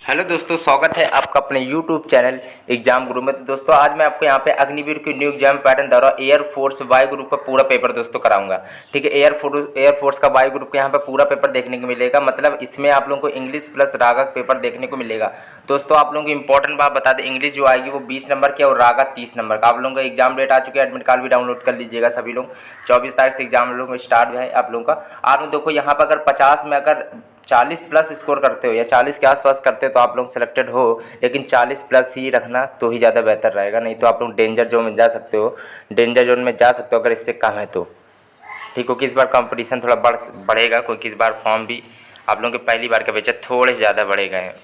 Hello दोस्तों, स्वागत है आपका अपने यूट्यूब चैनल एग्जाम गुरु में। तो दोस्तों आज मैं आपको यहाँ पे अग्निवीर की न्यू एग्जाम पैटर्न द्वारा एयरफोर्स वाई ग्रुप का पूरा पेपर दोस्तों कराऊंगा। ठीक है, एयरफोर्स का वाई ग्रुप का यहाँ पे पूरा पेपर देखने को मिलेगा। मतलब इसमें आप लोगों को इंग्लिश प्लस रागा पेपर देखने को मिलेगा। दोस्तों आप लोगों को इंपॉर्टेंट बात बता दें, इंग्लिश जो आएगी वो 20 नंबर की और रागा 30 नंबर का। आप लोगों का एग्जाम डेट आ चुकी है, एडमिट कार्ड भी डाउनलोड कर लीजिएगा सभी लोग। 24 तारीख से एग्जाम लोगों को स्टार्ट है आप लोगों का। आप लोग देखो यहाँ पर अगर 50 में अगर 40 प्लस स्कोर करते हो या 40 के आसपास करते हो तो आप लोग सिलेक्टेड हो, लेकिन 40 प्लस ही रखना तो ही ज़्यादा बेहतर रहेगा, नहीं तो आप लोग डेंजर जोन में जा सकते हो। डेंजर जोन में जा सकते हो अगर इससे कम है तो। ठीक हो कि इस बार कंपटीशन थोड़ा बढ़ेगा, क्योंकि इस बार फॉर्म भी आप लोगों के पहली बार के बच्चे थोड़े ज़्यादा भरे गए हैं।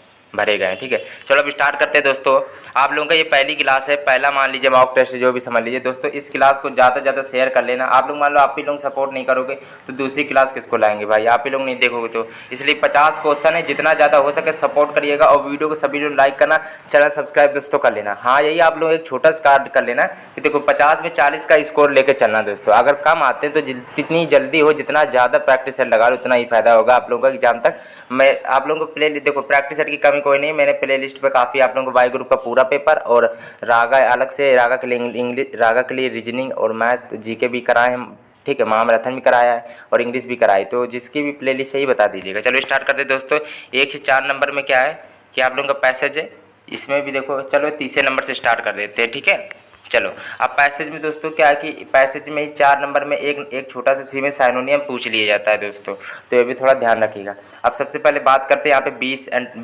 ठीक है, चलो अब स्टार्ट करते हैं दोस्तों। आप लोगों का ये पहली क्लास है, पहला मान लीजिए मॉक टेस्ट जो भी समझ लीजिए दोस्तों। इस क्लास को ज़्यादा से ज़्यादा शेयर कर लेना। आप लोग मान लो आप ही लोग सपोर्ट नहीं करोगे तो दूसरी क्लास किसको लाएंगे भाई, आप ही लोग नहीं देखोगे तो। इसलिए 50 क्वेश्चन है, जितना ज़्यादा हो सके सपोर्ट करिएगा और वीडियो को सभी लोग लाइक करना, चैनल सब्सक्राइब दोस्तों कर लेना। हाँ यही आप लोग एक छोटा सा कार्ड कर लेना कि देखो 50 में 40 का स्कोर लेके चलना दोस्तों। अगर कम आते हैं तो जितनी जल्दी हो, जितना ज़्यादा प्रैक्टिस सेट लगा लो उतना ही फायदा होगा आप लोगों का एग्जाम तक। मैं आप लोगों को देखो प्रैक्टिस सेट की कमी कोई नहीं, मैंने प्ले लिस्ट पर काफ़ी आप लोगों को वाई ग्रुप का पूरा पेपर और रागा अलग से, रागा के लिए इंग्लिश, रागा के लिए रीजनिंग और मैथ जीके भी कराए हैं। ठीक है, महामैराथन भी कराया है और इंग्लिश भी कराई, तो जिसकी भी प्ले लिस्ट है ही बता दीजिएगा। चलो स्टार्ट करते दोस्तों। 1 से 4 नंबर में क्या है कि आप लोगों का पैसेज है, इसमें भी देखो। चलो तीसरे नंबर से स्टार्ट कर देते हैं। ठीक है, चलो अब पैसेज में दोस्तों क्या है कि पैसेज में ही 4 नंबर में एक छोटा सा उसी में साइनोनियम पूछ लिया जाता है दोस्तों, तो ये भी थोड़ा ध्यान रखिएगा। अब सबसे पहले बात करते हैं, यहाँ पे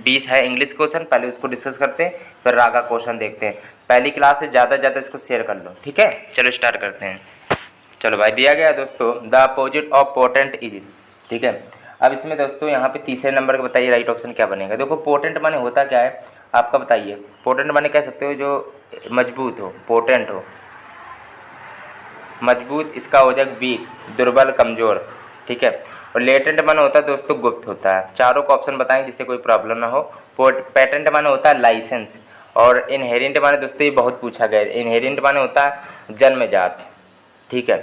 20 है इंग्लिश क्वेश्चन, पहले उसको डिस्कस करते हैं, फिर रागा क्वेश्चन देखते हैं। पहली क्लास से ज़्यादा से ज़्यादा इसको शेयर कर लो। ठीक है, चलो स्टार्ट करते हैं। चलो भाई दिया गया दोस्तों, the opposite of potent is. ठीक है, अब इसमें दोस्तों यहाँ पे तीसरे नंबर का बताइए राइट ऑप्शन क्या बनेगा। देखो पोटेंट माने होता क्या है आपका बताइए। पोटेंट माने कह सकते हो जो मजबूत हो, पोटेंट हो मजबूत, इसका हो जाएगा वीक, दुर्बल, कमज़ोर। ठीक है, और लेटेंट माने होता है दोस्तों गुप्त होता है। चारों का ऑप्शन बताएंगे जिससे कोई प्रॉब्लम ना हो। पेटेंट माने होता है लाइसेंस, और इनहेरेंट माने दोस्तों ये बहुत पूछा गया है, इनहेरेंट माने होता है जन्मजात। ठीक है,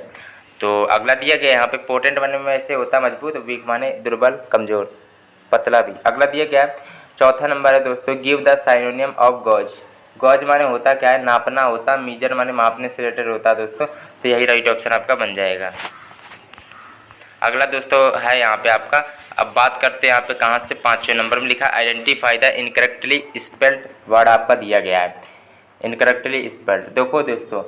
तो अगला दिया गया यहाँ पे पोटेंट माने में ऐसे होता है मजबूत, वीक माने दुर्बल, कमज़ोर, पतला भी। अगला दिया गया है चौथा नंबर है दोस्तों, give the synonym of gorge. Gorge माने होता क्या है, नापना होता है, मीजर माने मापने से रिलेटेड होता है दोस्तों, तो यही राइट ऑप्शन आपका बन जाएगा। अगला दोस्तों है यहाँ पे आपका, अब बात करते हैं यहाँ पे कहाँ से, 5वें नंबर में लिखा identify the incorrectly spelled word आपका दिया गया है। इनकरेक्टली स्पेल्ड देखो दोस्तों,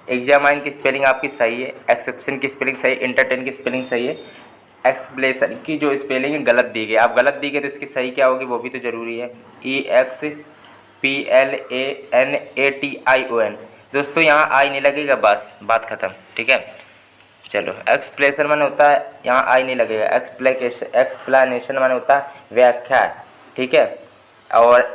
एग्जामाइन की स्पेलिंग आपकी सही है, एक्सेप्शन की स्पेलिंग सही, इंटरटेन की स्पेलिंग सही है, एक्सप्लेशन की जो स्पेलिंग है गलत दी गई। आप गलत दी गई तो इसकी सही क्या होगी वो भी तो ज़रूरी है। EXPLANATION दोस्तों, यहाँ आई नहीं लगेगा, बस बात ख़त्म। ठीक है, चलो एक्सप्लेनेशन माने होता है, यहाँ आई नहीं लगेगा। एक्सप्लेनेशन माने होता है व्याख्या। ठीक है, और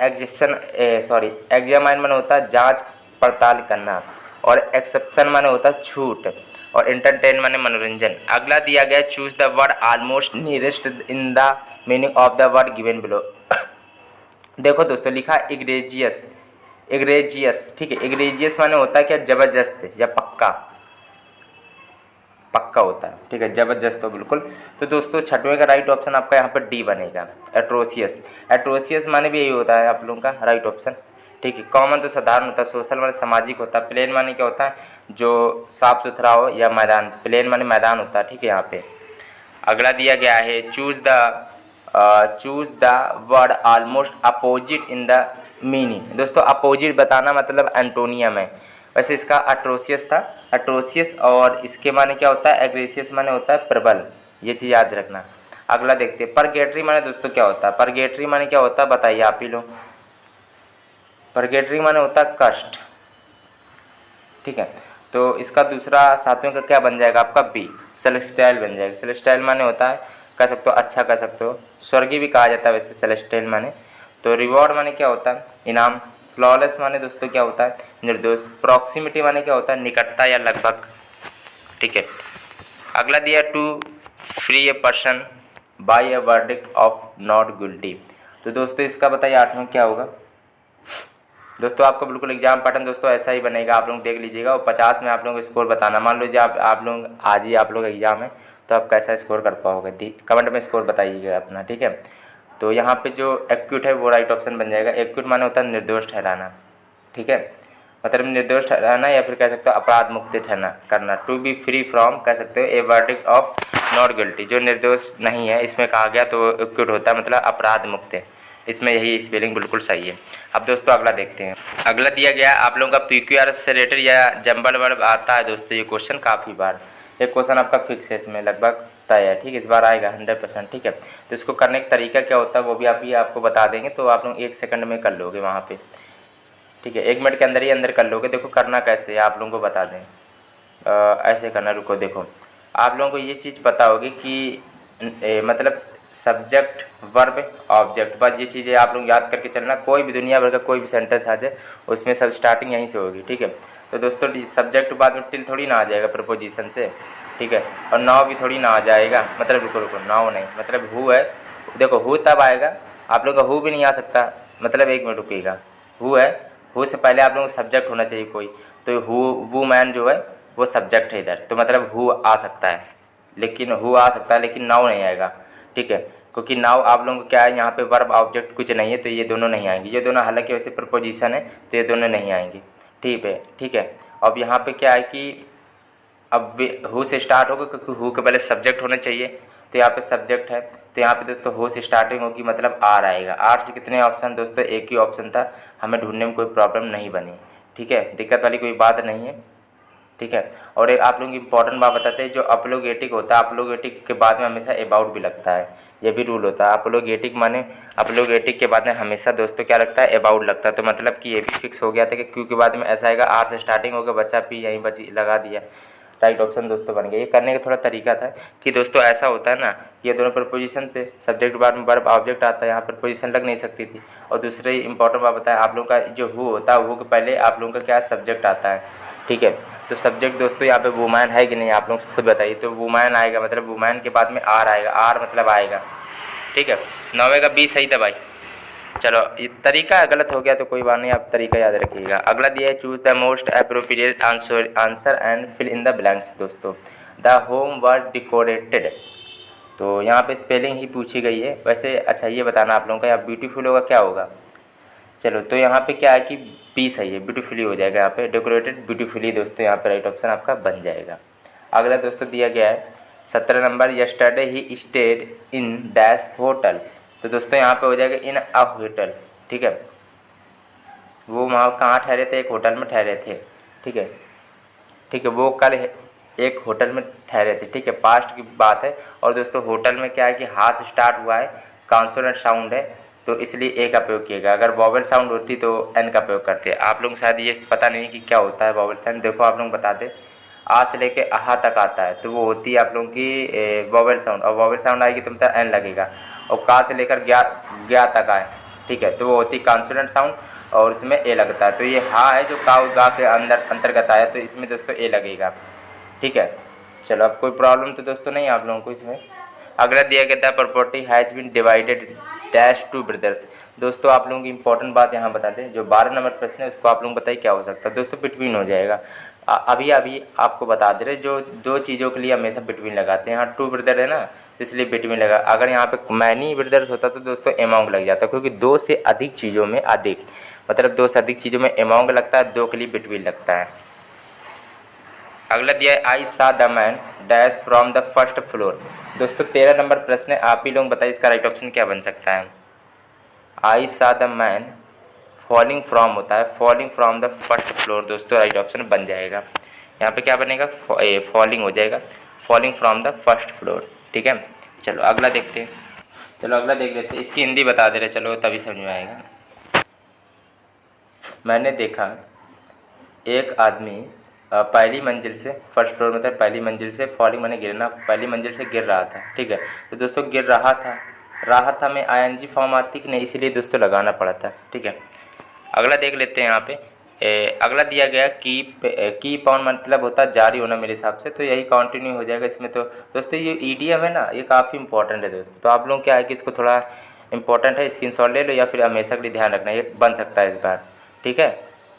एग्जामाइन माने होता है जांच पड़ताल करना, और एक्सेप्शन माने होता है छूट, और एंटरटेन माने मनोरंजन। अगला दिया गया choose the word almost nearest in the meaning of the word given below. देखो दोस्तों लिखा इग्रेजियस, इग्रेजियस। ठीक है, इग्रेजियस माने होता है क्या, जबरदस्त या पक्का, पक्का होता है। ठीक है, जबरदस्त हो बिल्कुल। तो दोस्तों छठवें का राइट ऑप्शन आपका यहाँ पर डी बनेगा, एट्रोसियस। एट्रोसियस माने भी यही होता है आप लोगों का राइट ऑप्शन। ठीक है, कॉमन तो साधारण होता है, सोशल माने सामाजिक होता है, प्लेन माने क्या होता है जो साफ सुथरा हो, या मैदान, प्लेन माने मैदान होता है। ठीक है, यहाँ पे अगला दिया गया है choose the word almost opposite in the meaning. दोस्तों अपोजिट बताना मतलब एंटोनियम है, वैसे इसका अट्रोसियस था, अट्रोसियस, और इसके माने क्या होता है, एग्रेसियस माने होता है प्रबल, ये चीज़ याद रखना। अगला देखते हैं परगेटरी माने दोस्तों क्या होता है। परगेटरी माने क्या होता है बताइए आप ही लोग। परगेटरी माने होता है कष्ट। ठीक है, तो इसका दूसरा सातवें का क्या बन जाएगा आपका, बी, सेलेस्टाइल बन जाएगा। सेलेस्टाइल माने होता है, कह सकते हो अच्छा कह सकते हो, स्वर्गीय भी कहा जाता है वैसे सेलेस्टाइल माने। तो रिवॉर्ड माने क्या होता है, इनाम। फ्लॉलेस माने दोस्तों क्या होता है, निर्दोष। प्रॉक्सिमिटी माने क्या होता है, निकटता या लगभग। ठीक है, अगला दिया to free a person by a verdict of not guilty. तो दोस्तों इसका बताइए आठवें क्या होगा। दोस्तों आपका बिल्कुल एग्जाम पैटर्न दोस्तों ऐसा ही बनेगा, आप लोग देख लीजिएगा, और 50 में आप लोगों को स्कोर बताना। मान लीजिए आप लोग आज ही आप लोग एग्जाम है तो आप कैसा स्कोर कर पाओगे, कमेंट में स्कोर बताइएगा अपना। ठीक है, तो यहाँ पे जो एक्यूट है वो राइट ऑप्शन बन जाएगा। एक्यूट माने होता है निर्दोष ठहराना, ठीक है, मतलब निर्दोष ठहराना या फिर कह सकते हो अपराध मुक्त ठहराना करना। टू बी फ्री फ्रॉम कह सकते हो ए वर्डिक्ट ऑफ नॉट गिल्टी, जो निर्दोष नहीं है इसमें कहा गया तो एक्यूट होता है मतलब अपराध मुक्त है। इसमें यही स्पेलिंग बिल्कुल सही है। अब दोस्तों अगला देखते हैं। अगला दिया गया आप लोगों का PQR से रिलेटेड या जंबल वर्ब आता है दोस्तों। ये क्वेश्चन काफ़ी बार, ये क्वेश्चन आपका फिक्स है, इसमें लगभग तय है, ठीक है, इस बार आएगा 100%, ठीक है। तो इसको करने का तरीका क्या होता है वो भी आपको बता देंगे, तो आप लोग 1 सेकंड में कर लोगे वहाँ पे, ठीक है, 1 मिनट के अंदर ही अंदर कर लोगे। देखो करना कैसे है आप लोगों को बता दें, ऐसे करना, रुको देखो, आप लोगों को ये चीज़ पता होगी कि मतलब सब्जेक्ट वर्ब ऑब्जेक्ट, बस ये चीज़ें आप लोग याद करके चलना। कोई भी दुनिया भर का कोई भी सेंटेंस आ जाए उसमें सब स्टार्टिंग यहीं से होगी, ठीक है। तो दोस्तों सब्जेक्ट बाद में टिल थोड़ी ना आ जाएगा प्रपोजिशन से, ठीक है, और नाउ भी थोड़ी ना आ जाएगा, मतलब रुको नाउ नहीं, मतलब हु है, देखो हु तब आएगा, आप लोग का हु भी नहीं आ सकता, मतलब 1 मिनट रुकिएगा, हु है, हु से पहले आप लोगों को सब्जेक्ट होना चाहिए कोई, तो हु वुमैन जो है वो सब्जेक्ट है इधर, तो मतलब हु आ सकता है, लेकिन हु आ सकता है लेकिन नाउ नहीं आएगा, ठीक है, क्योंकि नाउ आप लोगों को क्या है यहाँ पे वर्ब ऑब्जेक्ट कुछ नहीं है, तो ये दोनों नहीं आएंगे, ये दोनों हालांकि वैसे प्रपोजिशन है तो ये दोनों नहीं आएंगे, ठीक है। अब यहाँ पे क्या है कि अब हु से स्टार्ट होगा क्योंकि हु के पहले सब्जेक्ट होना चाहिए, तो यहाँ पे सब्जेक्ट है, तो यहाँ पे दोस्तों हु से स्टार्टिंग होगी मतलब आर आएगा। आर से कितने ऑप्शन दोस्तों, एक ही ऑप्शन था, हमें ढूंढने में कोई प्रॉब्लम नहीं बनी, ठीक है, दिक्कत वाली कोई बात नहीं है, ठीक है। और एक आप लोगों की इंपॉर्टेंट बात बताते हैं, जो अपलोगेटिक होता है, अपलोगेटिक के बाद में हमेशा अबाउट भी लगता है, ये भी रूल होता है। अपलोगेटिक माने अपलोगेटिक के बाद में हमेशा दोस्तों क्या लगता है, अबाउट लगता है, तो मतलब कि ये भी फिक्स हो गया था कि क्यू के बाद में ऐसा आएगा, आर से स्टार्टिंग होगा, बच्चा पी यहीं बची लगा दिया, राइट ऑप्शन दोस्तों बन गया। ये करने का थोड़ा तरीका था कि दोस्तों ऐसा होता है ना, ये दोनों प्रपोजिशन थे, सब्जेक्ट बाद में वर्ब ऑब्जेक्ट आता है, यहाँ प्रपोजिशन लग नहीं सकती थी। और दूसरे इंपॉर्टेंट बात बताया, आप लोगों का जो हु होता है, हु के पहले आप लोगों का क्या सब्जेक्ट आता है, ठीक है। तो सब्जेक्ट दोस्तों यहाँ पे वुमैन है कि नहीं आप लोग खुद बताइए, तो वुमैन आएगा, मतलब वुमैन के बाद में आर आएगा, आर मतलब आएगा, ठीक है। 9वें का 20 सही था भाई। चलो ये तरीका गलत हो गया तो कोई बात नहीं, आप तरीका याद रखिएगा। अगला दिया है choose the most appropriate answer and fill in the blanks. दोस्तों द होम वर्ड डिकोरेटेड, तो यहाँ पे स्पेलिंग ही पूछी गई है वैसे। अच्छा ये बताना आप लोगों का, यहाँ ब्यूटीफुल होगा क्या होगा, चलो तो यहाँ पे क्या है कि बी सही है, ब्यूटीफुली हो जाएगा, यहाँ पे डेकोरेटेड ब्यूटीफुली दोस्तों यहाँ पे राइट ऑप्शन आपका बन जाएगा। अगला दोस्तों दिया गया है 17 number, yesterday he stayed in dash hotel, तो दोस्तों यहाँ पे हो जाएगा इन अ होटल, ठीक है, वो वहाँ कहाँ ठहरे थे, एक होटल में ठहरे थे, ठीक है, ठीक है, वो कल एक होटल में ठहरे थे, ठीक है, पास्ट की बात है। और दोस्तों होटल में क्या है कि हा से स्टार्ट हुआ है, कॉन्सोनेंट साउंड है, तो इसलिए ए का प्रयोग किएगा। अगर वॉवेल साउंड होती तो एन का प्रयोग करते। आप लोग शायद ये पता नहीं कि क्या होता है वॉवेल साउंड, देखो आप लोग बता दें, आ से लेके आहा तक आता है तो वो होती है आप लोगों की वॉवेल साउंड, और वॉवेल साउंड आएगी तो मतलब एन लगेगा, और का से लेकर ग्या तक आए, ठीक है, तो वो होती है कॉन्सोनेंट साउंड, और उसमें ए लगता है। तो ये हा है जो का गा के अंतर्गत आया, तो इसमें दोस्तों ए लगेगा, ठीक है। चलो अब कोई प्रॉब्लम तो दोस्तों नहीं आप लोगों को इसमें। अगला दिया गया था property has been divided dash two brothers. दोस्तों आप लोगों की इंपॉर्टेंट बात यहाँ बता दें, जो 12 नंबर प्रश्न है उसको आप लोग बताइए क्या हो सकता है। दोस्तों बिटवीन हो जाएगा, अभी आपको बता दे रहे, जो दो चीज़ों के लिए हमेशा बिटवीन लगाते हैं, यहाँ टू ब्रदर है ना तो इसलिए बिटवीन लगा। अगर यहाँ पे मैनी ब्रदर्स होता तो दोस्तों एमाउंट लग जाता, क्योंकि 2 से अधिक चीज़ों में अधिक, मतलब 2 से अधिक चीज़ों में एमाउंट लगता है, 2 के लिए बिटवीन लगता है। अगला दिया है आई सा the man dash from the first floor. दोस्तों 13 नंबर प्रश्न है, आप ही लोग बताइए इसका राइट ऑप्शन क्या बन सकता है। आई सा द मैन फॉलिंग फ्रॉम होता है, falling from the first floor, दोस्तों राइट ऑप्शन बन जाएगा। यहाँ पे क्या बनेगा, फॉलिंग हो जाएगा, falling from the first floor, ठीक है। चलो अगला देखते हैं, चलो अगला देख लेते हैं, इसकी हिंदी बता दे रहे, चलो तभी समझ में आएगा। मैंने देखा एक आदमी पहली मंजिल से, फर्स्ट फ्लोर में था, पहली मंजिल से, फॉलिंग मैंने गिरना, पहली मंजिल से गिर रहा था, ठीक है। तो दोस्तों गिर रहा था, राहत में आईएनजी फॉर्म आती कि नहीं, इसीलिए दोस्तों लगाना पड़ा था, ठीक है। अगला देख लेते हैं यहाँ पे। अगला दिया गया कीप ऑन मतलब होता है जारी होना मेरे हिसाब से, तो यही कंटिन्यू हो जाएगा इसमें। तो दोस्तों ये ईडीएम है ना, ये काफ़ी इंपॉर्टेंट है दोस्तों, तो आप लोग क्या है कि इसको थोड़ा इंपॉर्टेंट है, स्क्रीनशॉट ले लो या फिर हमेशा के लिए ध्यान रखना, ये बन सकता है इस बार, ठीक है।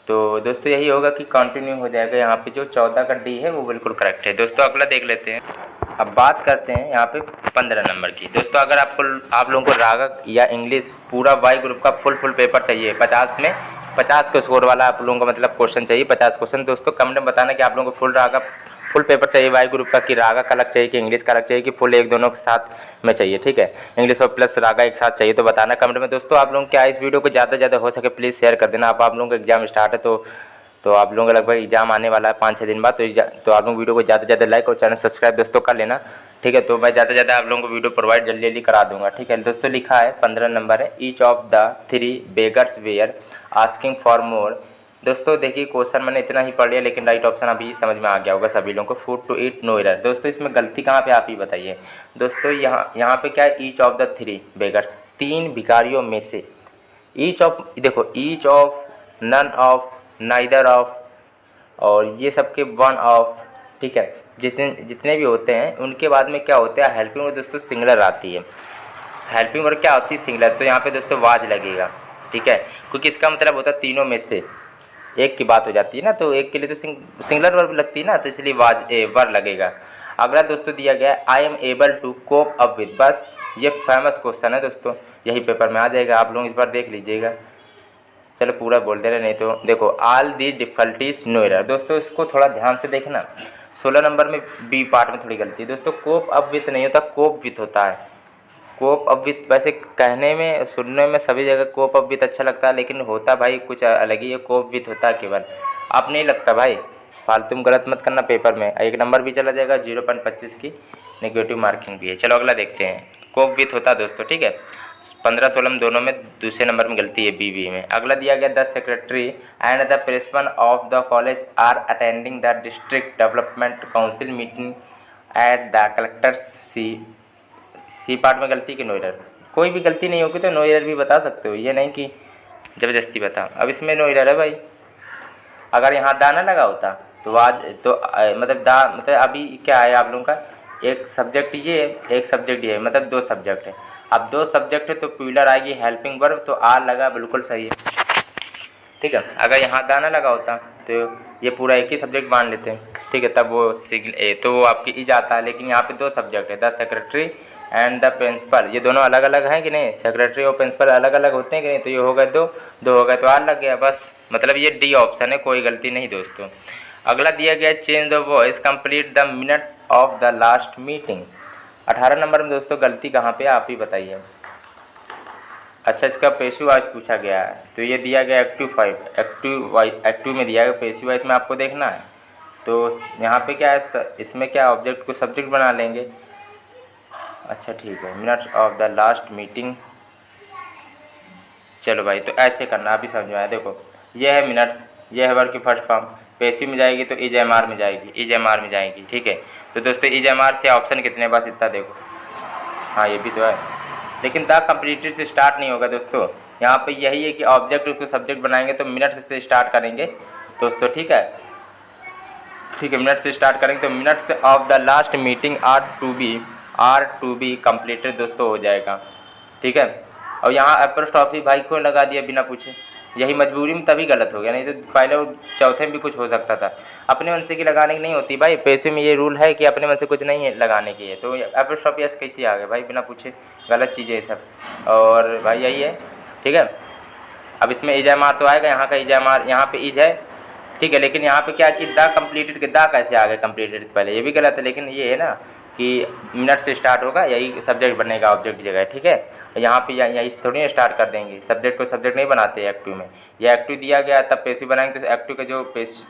तो दोस्तों यही होगा कि कंटिन्यू हो जाएगा, यहाँ पे जो 14 का डी है वो बिल्कुल करेक्ट है। दोस्तों अगला देख लेते हैं। अब बात करते हैं यहाँ पे 15 नंबर की। दोस्तों अगर आप लोगों को रागा या इंग्लिश पूरा वाई ग्रुप का फुल पेपर चाहिए 50 में 50 के स्कोर वाला आप लोगों को मतलब क्वेश्चन चाहिए 50 क्वेश्चन, दोस्तों कमेंट में बताना कि आप लोगों को फुल पेपर चाहिए वाई ग्रुप का, कि रागा का अलग चाहिए, कि इंग्लिश का अलग चाहिए, कि फुल एक दोनों के साथ में चाहिए। ठीक है, इंग्लिश और प्लस रागा एक साथ चाहिए तो बताना कमेंट में। दोस्तों आप लोग क्या इस वीडियो को ज़्यादा से ज़्यादा हो सके प्लीज़ शेयर कर देना। आप लोगों का एग्जाम स्टार्ट है तो आप लोगों का लगभग एग्जाम आने वाला है 5-6 दिन बाद, तो आप लोग वीडियो को ज़्यादा से ज़्यादा लाइक और चैनल सब्सक्राइब दोस्तों कर लेना। ठीक है, तो मैं ज़्यादा से ज़्यादा आप लोगों को वीडियो प्रोवाइड जल्दी जल्दी करा दूंगा। ठीक है दोस्तों, लिखा है 15 नंबर है, each of the 3 beggars were asking for more. दोस्तों देखिए क्वेश्चन मैंने इतना ही पढ़ लिया, लेकिन राइट ऑप्शन अभी समझ में आ गया होगा सभी लोगों को, food to eat no error. दोस्तों इसमें गलती कहाँ पे आप ही बताइए। दोस्तों यहाँ पे क्या है, ईच ऑफ द 3 बेगर, 3 भिखारियों में से। ईच ऑफ, देखो each of, none of, neither of, और ये सब के वन ऑफ। ठीक है, जितने भी होते हैं उनके बाद में क्या होता है, हेल्पिंग वर्ब दोस्तों सिंगुलर आती है। हेल्पिंग वर्ब क्या होती है, सिंगुलर, तो यहाँ पे दोस्तों वाज लगेगा। ठीक है, क्योंकि इसका मतलब होता है तीनों में से एक की बात हो जाती है ना, तो एक के लिए तो सिंगुलर वर्ब लगती है ना, तो इसलिए वर्ब लगेगा। अगला दोस्तों दिया गया है, I am able to cope up with, बस ये फेमस क्वेश्चन है दोस्तों, यही पेपर में आ जाएगा, आप लोग इस बार देख लीजिएगा। चलो पूरा बोल दे रहे, नहीं तो देखो all these difficulties no error. दोस्तों इसको थोड़ा ध्यान से देखना, 16 नंबर में बी पार्ट में थोड़ी गलती है दोस्तों, कोप अप विथ नहीं होता, कोप विथ होता है। कोप अप विथ वैसे कहने में सुनने में सभी जगह कोप अप विथ अच्छा लगता है, लेकिन होता भाई कुछ अलग ही है, कोप विथ होता है केवल, अब नहीं लगता भाई, फालतू में गलत मत करना पेपर में, 1 नंबर भी चला जाएगा, 0.25 की नेगेटिव मार्किंग भी है। चलो अगला देखते हैं, कोप विथ होता है दोस्तों। ठीक है, 15-16 दोनों में दूसरे नंबर में गलती है बी में। अगला दिया गया, the secretary and the principal of the college are attending the district development council meeting at the collector's C part में गलती की नो एरर। कोई भी गलती नहीं होगी तो नो एरर भी बता सकते हो, ये नहीं कि ज़बरदस्ती बता। अब इसमें नो एरर है भाई, अगर यहाँ दा ना लगा होता तो आज तो मतलब दा मतलब अभी क्या है आप लोगों का, एक सब्जेक्ट ये है एक सब्जेक्ट ये है, मतलब 2 सब्जेक्ट है। अब 2 सब्जेक्ट है तो प्लूरल आएगी हेल्पिंग वर्ब, तो आर लगा बिल्कुल सही है। ठीक है, अगर यहाँ दाना लगा होता तो ये पूरा एक ही सब्जेक्ट मान लेते हैं। ठीक है, तब वो तो वो आपकी ई जाता है, लेकिन यहाँ पे 2 सब्जेक्ट है, the secretary and the principal, ये दोनों अलग अलग हैं कि नहीं, सेक्रेटरी और प्रिंसिपल अलग अलग होते हैं कि नहीं, तो ये हो गए 2 हो गए तो आर लग गया, बस मतलब ये डी ऑप्शन है, कोई गलती नहीं दोस्तों। अगला दिया गया, change the voice complete the minutes of the last meeting. 18 number में दोस्तों गलती कहाँ पे आप ही बताइए। अच्छा, इसका पेशिव वाइज पूछा गया है, तो ये दिया गया एक्टिव 5, एक्टिव में दिया गया, पेशिव वाइज में आपको देखना है। तो यहाँ पे क्या है, इसमें क्या ऑब्जेक्ट को सब्जेक्ट बना लेंगे। अच्छा ठीक है, minutes of the last meeting, चलो भाई तो ऐसे करना, अभी समझ में आया। देखो ये है मिनट्स, ये है वर्ब की फर्स्ट फॉर्म, पेशिव में जाएगी तो इज एम आर में जाएगी, इज एम आर में जाएगी। ठीक है, तो दोस्तों इज एम आर से ऑप्शन कितने बस इतना देखो, हाँ ये भी तो है, लेकिन द कंप्लीटेड से स्टार्ट नहीं होगा दोस्तों। यहाँ पे यही है कि ऑब्जेक्ट को सब्जेक्ट बनाएंगे तो मिनट्स से स्टार्ट करेंगे दोस्तों। ठीक है, मिनट से स्टार्ट करेंगे तो minutes of the last meeting are to be completed दोस्तों हो जाएगा। ठीक है, और यहाँ एपोस्ट्रोफी भाई को लगा दिया बिना पूछे, यही मजबूरी में तभी गलत हो गया, नहीं तो पहले वो चौथे में भी कुछ हो सकता था। अपने मन से की लगाने की नहीं होती भाई, पैसे में ये रूल है कि अपने मन से कुछ नहीं है लगाने की है, तो एपोस्ट्रोफी एस कैसे आ गए भाई बिना पूछे, गलत चीज़ है ये सब। और भाई यही है। ठीक है, अब इसमें इज एम आर तो आएगा, यहाँ का इज एम आर यहाँ पे इज है। ठीक है, लेकिन यहाँ पे क्या कि द कंप्लीटेड के द कैसे आ गए कंप्लीटेड पहले, ये भी गलत है, लेकिन ये है ना कि मिनट से स्टार्ट होगा, यही सब्जेक्ट बनेगा ऑब्जेक्ट की जगह। ठीक है, यहाँ पे यही थोड़ी स्टार्ट कर देंगे, सब्जेक्ट को सब्जेक्ट नहीं बनाते एक्टिव में, ये एक्टिव दिया गया तब पैसिव बनाएंगे तो एक्टिव का जो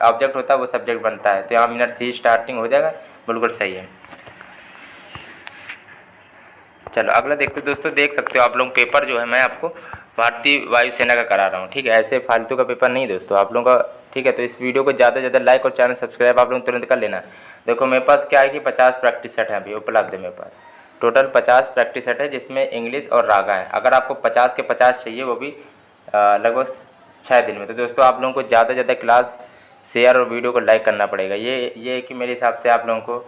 ऑब्जेक्ट होता है वो सब्जेक्ट बनता है, तो यहाँ मिनट से ही स्टार्टिंग हो जाएगा, बिल्कुल सही है। चलो अगला देखते दोस्तों, देख सकते हो आप लोग पेपर जो है मैं आपको भारतीय वायुसेना का करा रहा हूँ। ठीक है, ऐसे फालतू का पेपर नहीं दोस्तों आप लोगों का। ठीक है, तो इस वीडियो को ज़्यादा से ज़्यादा लाइक और चैनल सब्सक्राइब आप लोग तुरंत कर लेना। देखो मेरे पास क्या है कि 50 प्रैक्टिस सेट है अभी उपलब्ध है मेरे पास, टोटल 50 प्रैक्टिस सेट है, जिसमें इंग्लिश और रागा है। अगर आपको 50 के 50 चाहिए, वो भी लगभग 6 दिन में, तो दोस्तों आप लोगों को ज़्यादा से ज़्यादा क्लास शेयर और वीडियो को लाइक करना पड़ेगा। ये कि मेरे हिसाब से आप लोगों को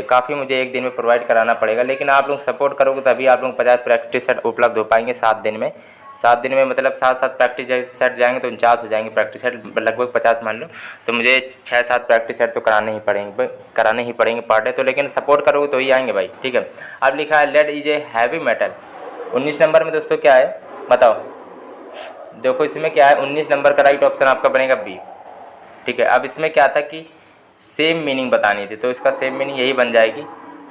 काफ़ी मुझे 1 दिन में प्रोवाइड कराना पड़ेगा, लेकिन आप लोग सपोर्ट करोगे तभी आप लोग 50 प्रैक्टिस सेट उपलब्ध हो पाएंगे 7 दिन में। 7 दिन में मतलब 7 प्रैक्टिस सेट जाएंगे तो 49 हो जाएंगे प्रैक्टिस सेट, लगभग 50 मान लो। तो मुझे 6-7 प्रैक्टिस सेट तो कराने ही पड़ेंगे पर डे तो, लेकिन सपोर्ट करोगे तो ही आएंगे भाई, ठीक है। अब लिखा है lead is a heavy metal. 19 number में दोस्तों क्या है बताओ, देखो इसमें क्या है, 19 नंबर का राइट ऑप्शन आपका बनेगा बी, ठीक है। अब इसमें क्या था कि सेम मीनिंग बतानी थी, तो इसका सेम मीनिंग यही बन जाएगी।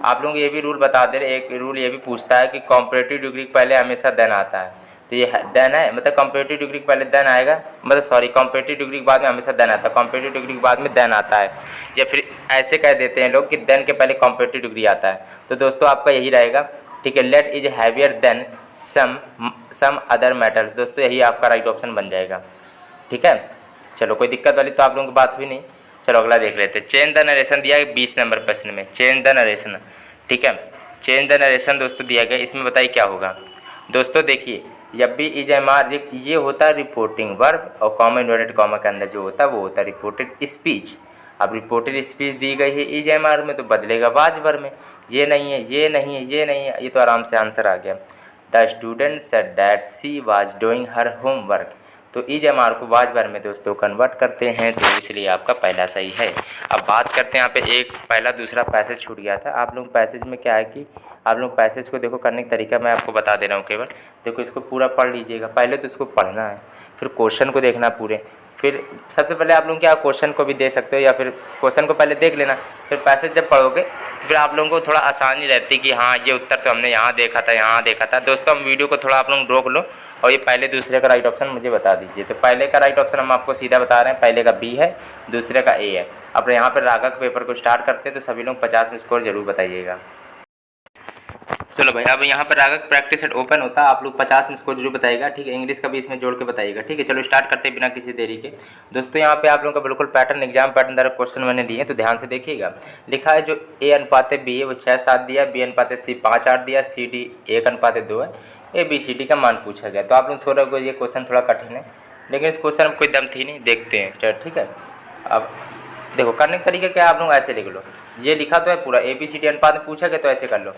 आप लोग ये भी रूल बता दे रहे, एक रूल ये भी पूछता है कि कॉम्परेटिव डिग्री के पहले हमेशा देन आता है, तो ये देन है, मतलब कॉम्परेटिव डिग्री के पहले देन आएगा, मतलब सॉरी कॉम्परेटिव डिग्री के बाद में हमेशा देन आता है, कॉम्परेटिव डिग्री के बाद में देन आता है, या फिर ऐसे कह देते हैं लोग कि देन के पहले कॉम्परेटिव डिग्री आता है। तो दोस्तों आपका यही रहेगा, ठीक है। Lead is heavier than some other metals, दोस्तों यही आपका राइट ऑप्शन बन जाएगा, ठीक है। चलो कोई दिक्कत वाली तो आप लोगों की बात हुई नहीं। चलो अगला देख लेते हैं। चेंज द नरेशन दिया है 20 नंबर प्रश्न में, चेंज द नरेशन, ठीक है। चेंज द नरेशन दोस्तों दिया गया, इसमें बताइए क्या होगा। दोस्तों देखिए जब भी EJMR ये होता है रिपोर्टिंग वर्ब, और कॉमा इन्वर्टेड कॉमा के अंदर जो होता है वो होता है रिपोर्टेड स्पीच। अब रिपोर्टेड स्पीच दी गई है EJMR में तो बदलेगा वाज वर्ब में, ये नहीं है, ये नहीं है, ये नहीं है, ये तो आराम से आंसर आ गया। The student said that she was doing her homework, तो EJMR को वाज वर्ब में दोस्तों कन्वर्ट करते हैं, तो इसलिए आपका पहला सही है। अब बात करते हैं यहाँ पे एक पहला दूसरा पैसेज छूट गया था। आप लोग पैसेज में क्या है कि आप लोग पैसेज को देखो, करने का तरीका मैं आपको बता दे रहा हूँ केवल। देखो इसको पूरा पढ़ लीजिएगा, पहले तो इसको पढ़ना है, फिर क्वेश्चन को देखना पूरे, फिर सबसे पहले आप लोग क्या क्वेश्चन को भी दे सकते हो, या फिर क्वेश्चन को पहले देख लेना, फिर पैसेज जब पढ़ोगे फिर आप लोगों को थोड़ा आसानी रहती कि हाँ ये उत्तर तो हमने यहाँ देखा था, यहाँ देखा था। दोस्तों हम वीडियो को थोड़ा आप लोग रोक लो और ये पहले दूसरे का राइट ऑप्शन मुझे बता दीजिए। तो पहले का राइट ऑप्शन हम आपको सीधा बता रहे हैं, पहले का बी है, दूसरे का ए है। अब यहाँ पर राघव पेपर को स्टार्ट करते हैं, तो सभी लोग 50 में स्कोर जरूर बताइएगा। चलो भाई अब यहाँ पर राघव प्रैक्टिस सेट ओपन होता है, आप लोग 50 में स्कोर जरूर बताइएगा, ठीक है। इंग्लिश का भी इसमें जोड़ के बताइएगा, ठीक है। चलो स्टार्ट करते हैं बिना किसी देरी के। दोस्तों यहाँ पे आप लोगों का बिल्कुल पैटर्न, एग्जाम पैटर्न द्वारा क्वेश्चन मैंने दिए, तो ध्यान से देखिएगा। लिखा है जो A/B है वो 6-7 दिया, B/C 5-8 दिया, CD 1/2 है, ABCD का मान पूछा गया। तो आप लोग सोच रहे हो ये क्वेश्चन थोड़ा कठिन है, लेकिन इस क्वेश्चन में कोई दम थी नहीं, देखते हैं चलो, ठीक है। अब देखो करने का तरीका क्या है, आप लोग ऐसे लिख लो, ये लिखा तो है पूरा ABCD अनुपात में पूछा गया, तो ऐसे कर लो।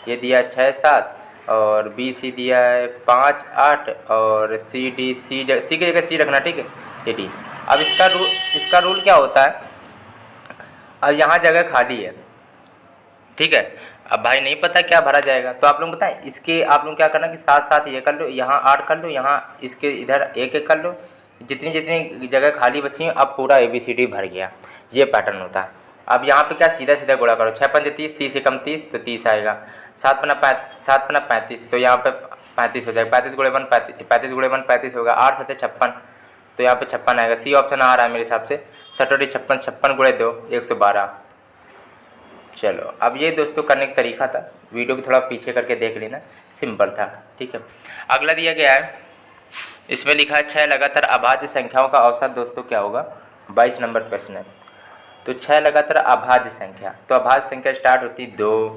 ये दिया 6-7 और BC दिया है 5-8 और सी की जगह C रखना, ठीक है, ये D। अब इसका रूल क्या होता है, अब यहाँ जगह खाली है, ठीक है। अब भाई नहीं पता क्या भरा जाएगा, तो आप लोग बताएं इसके आप लोग क्या करना कि 7-7 ये कर लो, यहाँ 8 कर लो, यहाँ इसके इधर 1-1 कर लो, जितनी जितनी जगह खाली बची है अब पूरा ABCD भर गया, ये पैटर्न होता है। अब यहाँ पे क्या सीधा सीधा गुणा करो, 6×5 30, 30 से कम 30 तो 30 आएगा, 7×5 35, तो यहाँ पे 35 हो जाएगा, 35 × 1 35 × 1 35 होगा, 8 7 56, तो यहाँ पे 56 आएगा। सी ऑप्शन आ रहा है मेरे हिसाब से, 7 56 56 × 2 112। चलो अब ये दोस्तों करने का तरीका था, वीडियो को थोड़ा पीछे करके देख लेना, सिंपल था, ठीक है। अगला दिया गया है, इसमें लिखा है 6 लगातार अभाज्य संख्याओं का औसत दोस्तों क्या होगा, 22 नंबर प्रश्न है। तो 6 लगातार अभाज्य संख्या, तो अभाज्य संख्या स्टार्ट होती है 2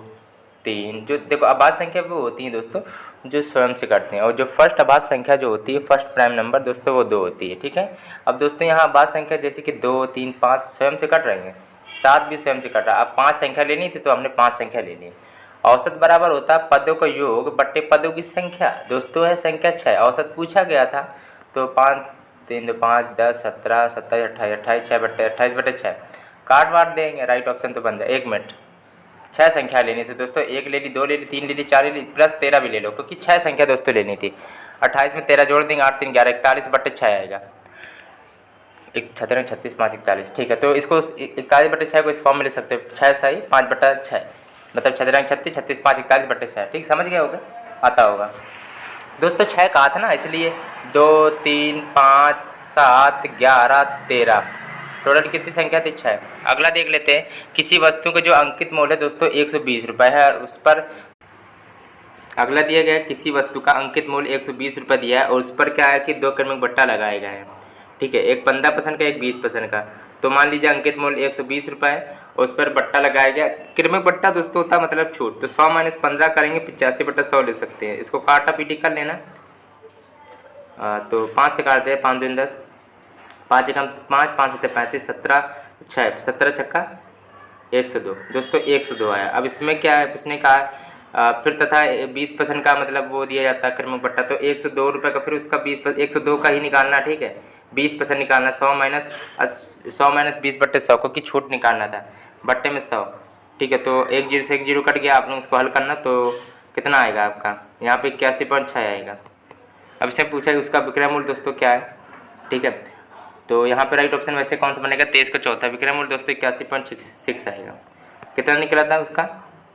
3, जो देखो अभाज्य संख्या वो होती है दोस्तों जो स्वयं से करते हैं, और जो फर्स्ट अभाज्य संख्या जो होती है फर्स्ट प्राइम नंबर दोस्तों वो 2 होती है, ठीक है। अब दोस्तों यहाँ अभाज्य संख्या जैसे कि 2 3 5 स्वयं से कट रही हैं, 7 भी स्वयं से कट रहा है। अब 5 संख्या लेनी थी तो हमने 5 संख्या ले ली। औसत बराबर होता है पदों का योग बट्टे पदों की संख्या, दोस्तों है संख्या 6, औसत पूछा गया था, तो 5 3 2 5 10 17 27 28 28 6/28/6 काट वाट देंगे, राइट ऑप्शन तो बन जाए। 1 मिनट, 6 संख्या लेनी थी दोस्तों, 1 ले ली, 2 ले ली, 3 ले ली, 4 ले ली, प्लस 13 भी ले लो, क्योंकि 6 संख्या दोस्तों लेनी थी। 28 में 13 जोड़ देंगे, 8 3 11 41/6 आएगा, 36 36 5 41, ठीक है। तो इसको 41/6 को इस फॉर्म में ले सकते हो, 6 सही 5/6, मतलब 36 36 36 5 41/6, ठीक, समझ गए होगा, आता होगा दोस्तों। 6 कहा था ना, इसलिए 2 3 5 7 11 13, टोटल कितनी संख्या थी, 6। अगला देख लेते हैं, किसी वस्तु का जो अंकित मूल्य दोस्तों 120 रुपये है और उस पर, अगला दिया गया है किसी वस्तु का अंकित मूल्य 120 रुपये दिया है और उस पर क्या है कि 2 क्रमिक बट्टा लगाए गए हैं, ठीक है, एक 15% का एक 20% का। तो मान लीजिए अंकित मूल्य 120 रुपये है और उस पर बट्टा लगाया गया, क्रमिक बट्टा दोस्तों होता है मतलब छूट, तो 100 - 15 करेंगे 85/100 ले सकते हैं। इसको काटा पीटी कर लेना, तो 5 से काटते हैं, 5 दूनी 10, 5 एकम 5 5 7 35 17 6 17 छक्का 102 दोस्तों 102 आया। अब इसमें क्या है, उसने कहा फिर तथा 20% का मतलब वो दिया जाता है क्रमिक बट्टा, तो 102 रुपये का फिर उसका 102 का ही निकालना, ठीक है। 20% निकालना, 100 - 20/100 को की छूट निकालना था, बट्टे में 100, ठीक है। तो 1 0 से 1 0 कट गया, आप लोग उसको हल करना तो कितना आएगा आपका यहाँ पे 81.6 आएगा। अब इससे पूछा कि उसका विक्रय मूल्य दोस्तों क्या है, ठीक है। तो यहाँ पे राइट ऑप्शन वैसे कौन सा बनेगा, 23 का चौथा विक्रय मूल्य दोस्तों 81.6 आएगा। कितना निकला था उसका,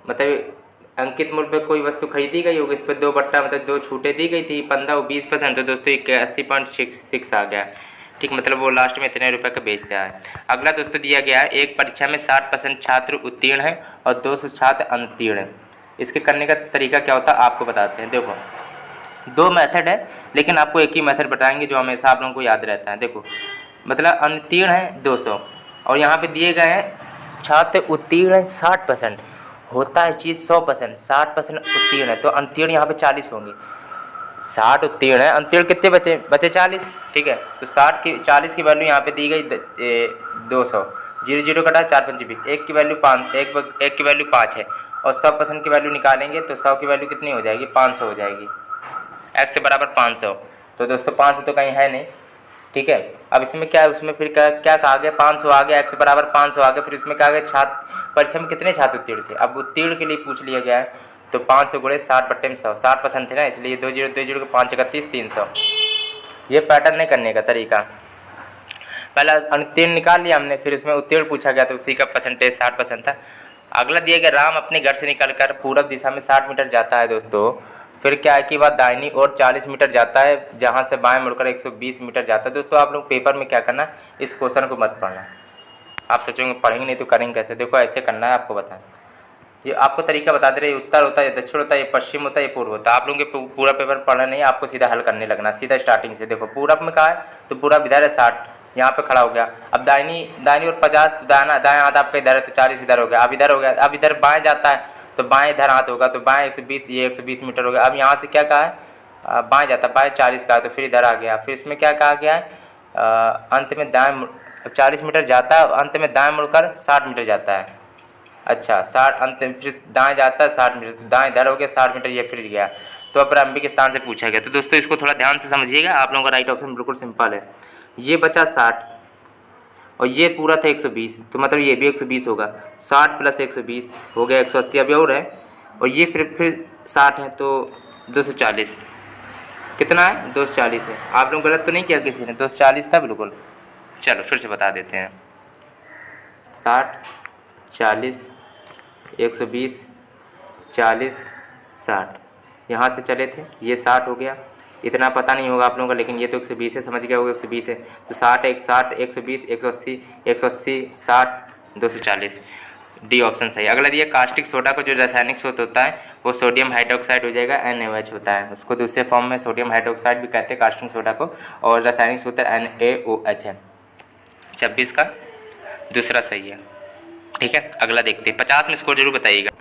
मतलब अंकित मूल्य पे कोई वस्तु खरीदी गई होगी, इस पर 2 बट्टा मतलब 2 छूटें दी गई थी, 15 और 20%, तो दोस्तों 81.6 आ गया, ठीक, मतलब वो लास्ट में इतने रुपए का बेचता है। अगला दोस्तों दिया गया है, एक परीक्षा में 60% छात्र उत्तीर्ण है और 200 छात्र अनुत्तीर्ण है। इसके करने का तरीका क्या होता है आपको बताते हैं। देखो 2 मेथड है, लेकिन आपको एक ही मेथड बताएंगे जो हमेशा आप लोगों को याद रहता है। देखो मतलब अनुत्तीर्ण है 200 और यहाँ पे दिए गए हैं छात्र उत्तीर्ण है 60%, होता है चीज़ 100%, 60% उत्तीर्ण है तो अनुत्तीर्ण यहाँ पे 40 होंगे। 60 उत्तीर्ण है, अनुत्तीर्ण कितने बचे 40, ठीक है। तो 40 की वैल्यू यहाँ पे दी गई 200, 0 0 कटा 4 5 20, एक की वैल्यू 5, एक की वैल्यू 5 है और 100% की वैल्यू निकालेंगे तो 100 की वैल्यू कितनी हो जाएगी, 500 हो जाएगी, x के बराबर 500। तो दोस्तों 500 तो कहीं है नहीं, ठीक है। अब इसमें क्या है, उसमें फिर क्या कहा गया, 500 आ गया, x बराबर 500 आ गया, फिर इसमें क्या गया छात्र परीक्षा में कितने छात्र उत्तीर्ण थे, अब उत्तीर्ण के लिए पूछ लिया गया है तो 500 गुणे 60/100, 60% थे ना, इसलिए 2 0 2 0 5 31 300। ये पैटर्न नहीं करने का तरीका, पहला अनुत्तीर्ण निकाल लिया हमने, फिर उसमें उत्तीर्ण पूछा गया तो उसी का परसेंटेज 60% था। अगला दिया गया, राम अपने घर से निकलकर पूरब दिशा में 60 मीटर जाता है दोस्तों, फिर क्या है कि वह दाहिनी ओर 40 मीटर जाता है, जहाँ से बाएं मुड़कर 120 मीटर जाता है। दोस्तों आप लोग पेपर में क्या करना, इस क्वेश्चन को मत पढ़ना, आप सोचेंगे पढ़ेंगे नहीं तो करेंगे कैसे, देखो ऐसे करना है, आपको बताएं, ये आपको तरीका बता दे रहे, उत्तर होता है, ये दक्षिण होता है, ये पश्चिम होता है, ये पूर्व होता है। आप लोगों के पूरा पेपर पढ़ना नहीं, आपको सीधा हल करने लगना, सीधा स्टार्टिंग से। देखो पूरब में कहा है तो पूरब इधर है 60, यहाँ पे खड़ा हो गया, अब दाहिनी ओर 50, तो दाएं हाथ आपका इधर है तो 40 इधर हो गया, अब इधर हो गया, अब इधर बाएं जाता है तो बाएं इधर हाथ होगा तो बाएं 120, ये 120 मीटर हो गया। अब यहाँ से क्या कहा है, बाएं जाता है, बाएं 40 का तो फिर इधर आ गया, फिर इसमें क्या कहा गया है, अंत में दाएं 40 मीटर जाता है, अंत में दाएं मुड़कर 60 मीटर जाता है। अच्छा 60 अंत में फिर दाएं जाता है 60 मीटर, तो दाएं इधर हो गया 60 मीटर, ये फिर गया, तो अब प्रारंभिक स्थान से पूछा गया। तो दोस्तों इसको थोड़ा ध्यान से समझिएगा, आप लोगों का राइट ऑप्शन बिल्कुल सिंपल है। ये बचा 60 और ये पूरा था 120, तो मतलब ये भी 120 होगा, 60 + 120 हो गया 180, अभी और है, और ये फिर 60 है तो 240, कितना है 240 है। आप लोग गलत तो नहीं किया किसी ने, 240 था बिल्कुल। चलो फिर से बता देते हैं, 60 40 120 40 60, यहाँ से चले थे, ये 60 हो गया, इतना पता नहीं होगा आप लोगों का, लेकिन ये तो 120 है, समझ गया होगा 120 है, तो 60 120 180 60 240, डी ऑप्शन सही। अगला दिया, कास्टिक सोडा का जो रासायनिक स्रोत होता है वो सोडियम हाइड्रोक्साइड हो जाएगा, NaOH होता है, उसको दूसरे फॉर्म में सोडियम हाइड्रोक्साइड भी कहते हैं कास्टिक सोडा को, और रासायनिक स्रोत NaOH है। 26 का दूसरा सही है, ठीक है। अगला देखते हैं, 50 में स्कोर जरूर बताइएगा।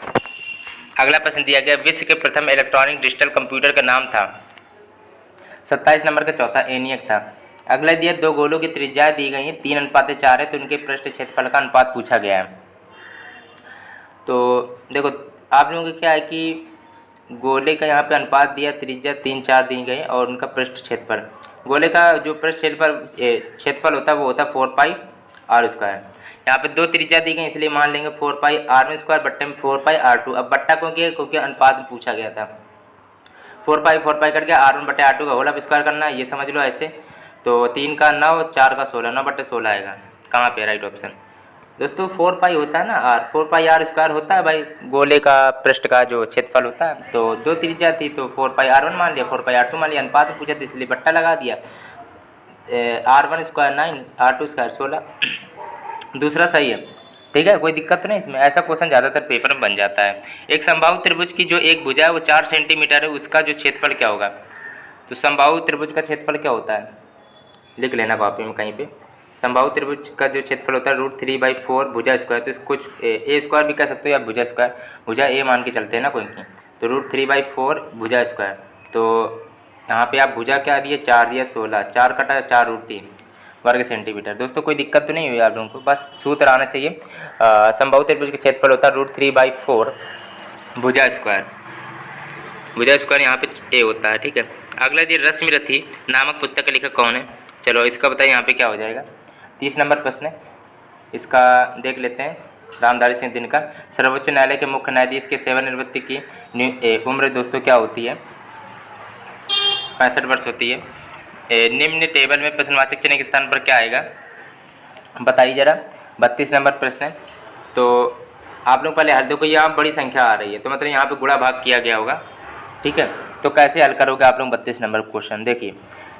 अगला प्रश्न दिया गया, विश्व के प्रथम इलेक्ट्रॉनिक डिजिटल कंप्यूटर का नाम था, 27 नंबर का चौथा ENIAC था। अगला दिया, 2 गोलों की त्रिज्या दी गई है 3:4 है, तो उनके पृष्ठ क्षेत्रफल का अनुपात पूछा गया है। तो देखो आप लोगों को क्या है कि गोले का यहाँ पे अनुपात दिया, त्रिज्या 3 4 दी गई और उनका पृष्ठ क्षेत्रफल, गोले का जो पृष्ठ क्षेत्रफल होता है वो होता है 4πr²। यहाँ पे 2 त्रिज्या दी गई इसलिए मान लेंगे 4πr² बट्टे में 4πr²। अब बट्टा क्योंकि अनुपात में पूछा गया था, 4π करके r1 बट्टे r2 का होल आप स्क्वायर करना है, ये समझ लो ऐसे। तो 3 का 9 4 का 16, 9/16 आएगा, कहाँ पे राइट ऑप्शन दोस्तों, 4π होता है ना, 4πr² होता है भाई गोले का पृष्ठ का जो क्षेत्रफल होता है। तो 2 त्रिज्या थी तो 4πr1 मान लिया, 4πr2 मान लिया, अनुपात में पूछा था इसलिए बट्टा लगा दिया, r1² 9 r2² 16, दूसरा सही है, ठीक है, कोई दिक्कत तो नहीं इसमें। ऐसा क्वेश्चन ज़्यादातर पेपर में बन जाता है। एक समबाहु त्रिभुज की जो एक भुजा है वो 4 सेंटीमीटर है, उसका जो क्षेत्रफल क्या होगा, तो समबाहु त्रिभुज का क्षेत्रफल क्या होता है, लिख लेना कॉपी में कहीं पे। समबाहु त्रिभुज का जो क्षेत्रफल होता है √3/4 भुजा स्क्वायर, तो इसको a² भी कह सकते हो या भुजा स्क्वायर, भुजा a मान के चलते हैं ना कोई की, तो √3/4 भुजा स्क्वायर। तो यहाँ पे आप भुजा क्या दिए 4 दिया 16, 4 कटा 4 √3 वर्ग सेंटीमीटर। दोस्तों कोई दिक्कत तो नहीं हुई आप लोगों को, बस सूत्र आना चाहिए। समबाहु त्रिभुज का क्षेत्रफल होता है √3/4 भुजा स्क्वायर, भुजा स्क्वायर यहाँ पे ए होता है। ठीक है, अगला जी रश्मिरथी नामक पुस्तक का लेखक कौन है? चलो इसका बताइए यहाँ पे क्या हो जाएगा। 30 नंबर प्रश्न है, इसका देख लेते हैं। रामधारी सिंह दिनकर। सर्वोच्च न्यायालय के मुख्य न्यायाधीश के सेवानिवृत्ति की उम्र दोस्तों क्या होती है? 65 वर्ष होती है। निम्न टेबल में प्रश्नवाचक चिन्ह के स्थान पर क्या आएगा बताइए जरा। 32 नंबर प्रश्न है। तो आप लोग पहले हल देखो, यहाँ बड़ी संख्या आ रही है तो मतलब यहाँ पे गुणा भाग किया गया होगा। ठीक है, तो कैसे हल करोगे आप लोग 32 नंबर क्वेश्चन? देखिए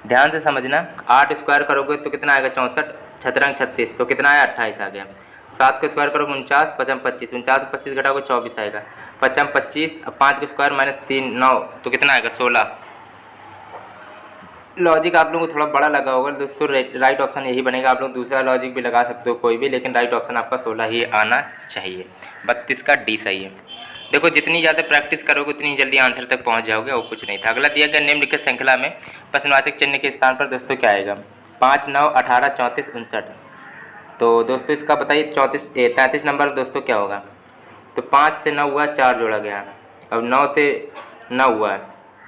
ध्यान से समझना। 8 स्क्वायर करोगे तो कितना आएगा? 64, छतरंग 36 तो कितना आया? 28 आ गया। 7 को स्क्वायर करोगे 49, 55 25, 49 25 घटाओगे 24 आएगा। 55 25, 5 को स्क्वायर माइनस 3 9 तो कितना आएगा? 16। लॉजिक आप लोगों को थोड़ा बड़ा लगा होगा दोस्तों, राइट ऑप्शन यही बनेगा। आप लोग दूसरा लॉजिक भी लगा सकते हो कोई भी, लेकिन राइट ऑप्शन आपका 16 ही आना चाहिए। 32 का डी सही है। देखो जितनी ज़्यादा प्रैक्टिस करोगे उतनी जल्दी आंसर तक पहुंच जाओगे और कुछ नहीं था। अगला दिया गया निम्नलिखित श्रृंखला में प्रश्नवाचक चिन्ह के स्थान पर दोस्तों क्या आएगा? 5 9 18 34 59। तो दोस्तों इसका बताइए 33 नंबर दोस्तों क्या होगा? तो 5 से 9 हुआ, 4 जोड़ा गया। अब 9 से 9 हुआ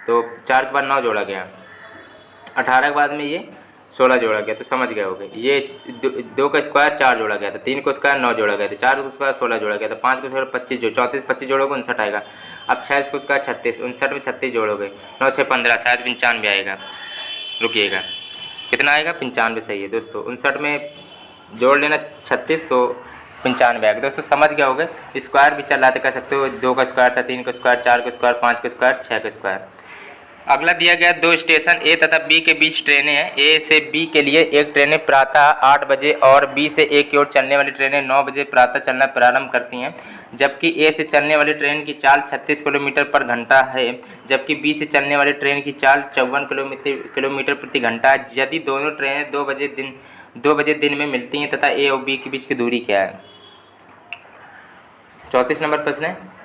तो 4 के बाद 9 जोड़ा गया। 18 के बाद में ये 16 जोड़ा गया, तो समझ गए होगे। ये 2 का स्क्वायर 4 जोड़ा गया था, 3 को स्क्वायर 9 जोड़ा गया था, 4 को स्क्वायर 16 जोड़ा गया था, 5 को स्क्वायर 25 जो 34 25 जोड़ोगे 59 आएगा। अब 6 को स्क्वायर 36, 59 में 36 जोड़ोगे 9 6 15 शायद 95 आएगा। रुकिएगा, कितना आएगा? 95 सही है दोस्तों। 59 में जोड़ लेना 36 तो 95 आएगा। दोस्तों समझ गए होगे। स्क्वायर भी चल रहा था, कह सकते हो 2 का स्क्वायर था, 3 का स्क्वायर, 4 का स्क्वायर, 5 का स्क्वायर, 6 का स्क्वायर। अगला दिया गया 2 स्टेशन ए तथा बी के बीच ट्रेनें हैं। ए से बी के लिए एक ट्रेनें प्रातः 8 बजे और बी से ए की ओर चलने वाली ट्रेनें 9 बजे प्रातः चलना प्रारंभ करती हैं, जबकि ए से चलने वाली ट्रेन की चाल 36 किलोमीटर पर घंटा है, जबकि बी से चलने वाली ट्रेन की चाल 54 किलोमीटर प्रति घंटा है। यदि दोनों ट्रेनें 2 बजे दिन में मिलती हैं तथा ए और बी के बीच की दूरी क्या है? 34 नंबर प्रश्न है।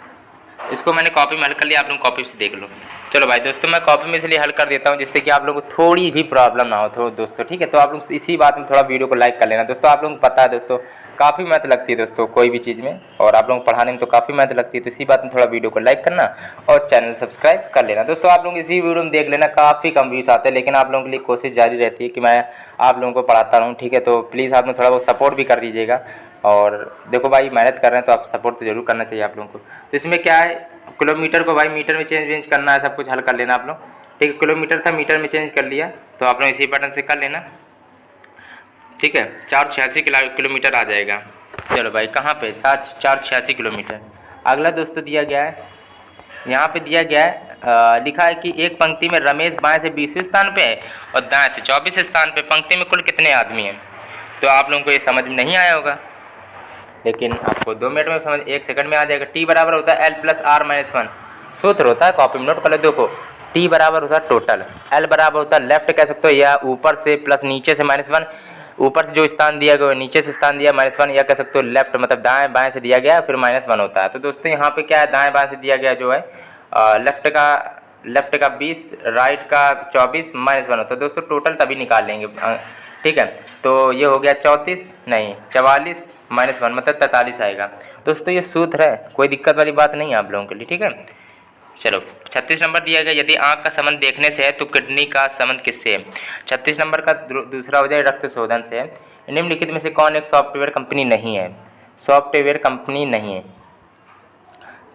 इसको मैंने कॉपी में हल कर लिया, आप लोग कॉपी से देख लो। चलो भाई दोस्तों मैं कॉपी में इसलिए हल कर देता हूँ जिससे कि आप लोगों को थोड़ी भी प्रॉब्लम ना हो थोड़ा दोस्तों। ठीक है, तो आप लोग इसी बात में थोड़ा वीडियो को लाइक कर लेना दोस्तों। आप लोगों को पता है दोस्तों काफ़ी मेहनत लगती है दोस्तों कोई भी चीज़ में, और आप लोगों को पढ़ाने में तो काफ़ी मेहनत लगती है, तो इसी बात में थोड़ा वीडियो को लाइक करना और चैनल सब्सक्राइब कर लेना दोस्तों। आप लोग इसी वीडियो में देख लेना, काफ़ी कम व्यूज़ आते हैं, लेकिन आप लोगों के लिए कोशिश जारी रहती है कि मैं आप लोगों को पढ़ाता रहूँ। ठीक है, तो प्लीज़ आप लोग थोड़ा बहुत सपोर्ट भी कर दीजिएगा। और देखो भाई मेहनत कर रहे हैं तो आप सपोर्ट तो जरूर करना चाहिए आप लोगों को। तो इसमें क्या है, किलोमीटर को भाई मीटर में चेंज करना है, सब कुछ हल कर लेना आप लोग। ठीक है, किलोमीटर था मीटर में चेंज कर लिया, तो आप लोग इसी बटन से कर लेना। ठीक है, 486 किलोमीटर आ जाएगा। चलो भाई कहाँ पे? 486 किलोमीटर। अगला दोस्तों दिया गया है, यहाँ पे दिया गया है लिखा है कि एक पंक्ति में रमेश बाएं से 20वें स्थान पे है और दाएं से 24वें स्थान पे। पंक्ति में कुल कितने आदमी हैं? तो आप लोगों को ये समझ में नहीं आया होगा, लेकिन आपको 2 मिनट में समझ 1 सेकंड में आ जाएगा। टी बराबर होता है L+R-1 सूत्र होता है, कॉपी में नोट कर लो। देखो टी बराबर होता है टोटल, L बराबर होता है लेफ्ट कह सकते हो, या ऊपर से प्लस नीचे से -1, ऊपर से जो स्थान दिया गया नीचे से स्थान दिया -1, या कह सकते हो लेफ्ट मतलब दाएं बाएं से दिया गया फिर -1 होता है। तो दोस्तों यहाँ पे क्या है, दाएं बाएं से दिया गया जो है लेफ्ट का 20, राइट का 24 -1 होता है दोस्तों। टोटल तभी निकाल लेंगे। ठीक है, तो ये हो गया 44 नहीं 44 -1 मतलब 43 आएगा दोस्तों। ये सूत्र है, कोई दिक्कत वाली बात नहीं है आप लोगों के लिए। ठीक है, चलो 36 नंबर दिया गया, यदि आँख का संबंध देखने से है तो किडनी का संबंध किससे है? 36 नंबर का दूसरा हो जाए रक्त शोधन से है। निम्नलिखित में से कौन एक सॉफ्टवेयर कंपनी नहीं है? सॉफ्टवेयर कंपनी नहीं है।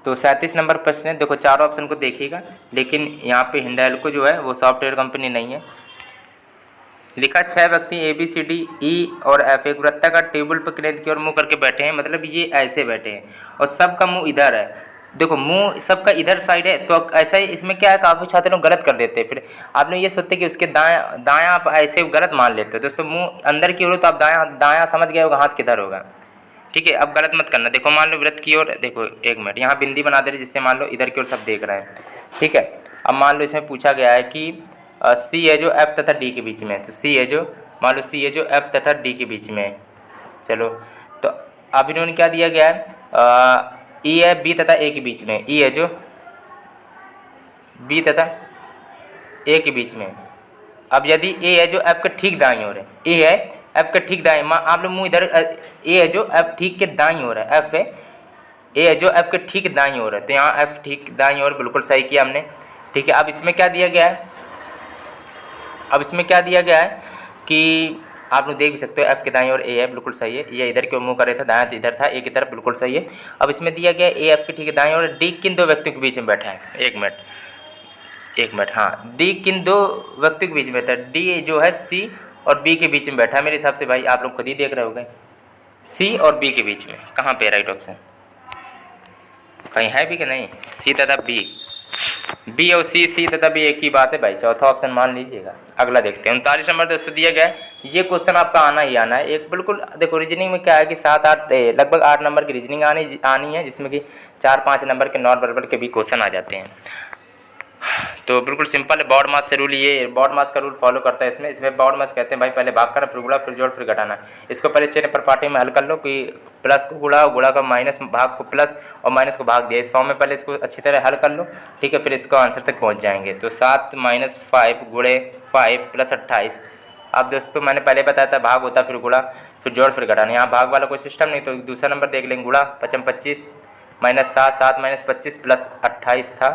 तो 37 नंबर प्रश्न है, देखो चारों ऑप्शन को देखिएगा, लेकिन यहाँ पे हिंडाल्को जो है वो सॉफ्टवेयर कंपनी नहीं है। लिखा 6 व्यक्ति ABCDE और F एक वृत्ताकार टेबल पर केंद्र की ओर मुंह करके बैठे हैं, मतलब ये ऐसे बैठे हैं और सबका मुंह इधर है। देखो मुंह सबका इधर साइड है, तो ऐसा ही इसमें क्या है, काफ़ी छात्र लोग गलत कर देते हैं। फिर आपने ये सोचते कि उसके दायां आप ऐसे गलत मान लेते हो दोस्तों। मुंह अंदर की ओर तो आप दायां समझ गए होगा, हाथ किधर होगा। ठीक है, अब गलत मत करना। देखो मान लो वृत्त की ओर, देखो 1 मिनट यहाँ बिंदी बना दे रहे जिससे मान लो इधर की ओर सब देख रहे हैं। ठीक है, अब मान लो इसमें पूछा गया है कि C है जो F तथा D के बीच में है, तो C है जो मान लो C है जो F तथा D के बीच में है। चलो तो अब इन्होंने क्या दिया गया है, E है B तथा A के बीच में, E है जो B तथा A के बीच में। अब यदि A है जो F के ठीक दाईं ओर है, A है F के ठीक दाईं, आप लोग मुँह इधर, A है जो F ठीक के दाईं ओर है, F है A है जो F के ठीक दाईं ओर है, तो यहाँ F ठीक दाईं ओर बिल्कुल सही किया हमने। ठीक है। अब इसमें क्या दिया गया है, अब इसमें क्या दिया गया है कि आप लोग देख भी सकते हो एफ के दाएं और ए है, बिल्कुल सही है। ये इधर क्यों मुँह कर रहा था, दाएं इधर था, ए की तरफ, बिल्कुल सही है। अब इसमें दिया गया ए एफ के ठीक है दाएं और डी किन दो व्यक्तियों के बीच में बैठा है, एक मिनट, हाँ, डी किन दो व्यक्तियों के बीच में बैठा है, डी जो है सी और बी के बीच में बैठा है। मेरे हिसाब से भाई आप लोग खुद ही देख रहे होंगे, सी और बी के बीच में कहाँ पे राइट ऑप्शन कहीं है भी कि नहीं, सी तथा बी, बी और सी तथा बी एक ही बात है भाई, चौथा ऑप्शन मान लीजिएगा। अगला देखते हैं 39 नंबर दोस्तों दिया गया है, ये क्वेश्चन आपका आना ही आना है। एक बिल्कुल देखो रीजनिंग में क्या है कि 7-8 लगभग 8 नंबर की रीजनिंग आनी है, जिसमें कि 4-5 नंबर के नॉन वर्बल के भी क्वेश्चन आ जाते हैं। तो बिल्कुल सिंपल है, बॉड मास से रूल, ये बॉड मास का रूल फॉलो करता है। इसमें बॉड मास कहते हैं भाई पहले भाग करना, फिर गुणा, फिर जोड़, फिर घटाना। इसको पहले चेन प्रॉपर्टी में हल कर लो कि प्लस को गुणा, गुणा का माइनस, भाग को प्लस और माइनस को भाग दिया। इस फॉर्म में पहले इसको अच्छी तरह हल कर लो, ठीक है, फिर इसको आंसर तक पहुँच जाएंगे। तो 7 - 5 गुणे 5 + 28। अब दोस्तों मैंने पहले बताया था भाग होता, फिर गुणा, फिर जोड़, फिर घटाना। यहाँ भाग वाला कोई सिस्टम नहीं, तो दूसरा नंबर देख लेंगे। गुणा 5 × 25 -7, 7 - 25 + 28 था।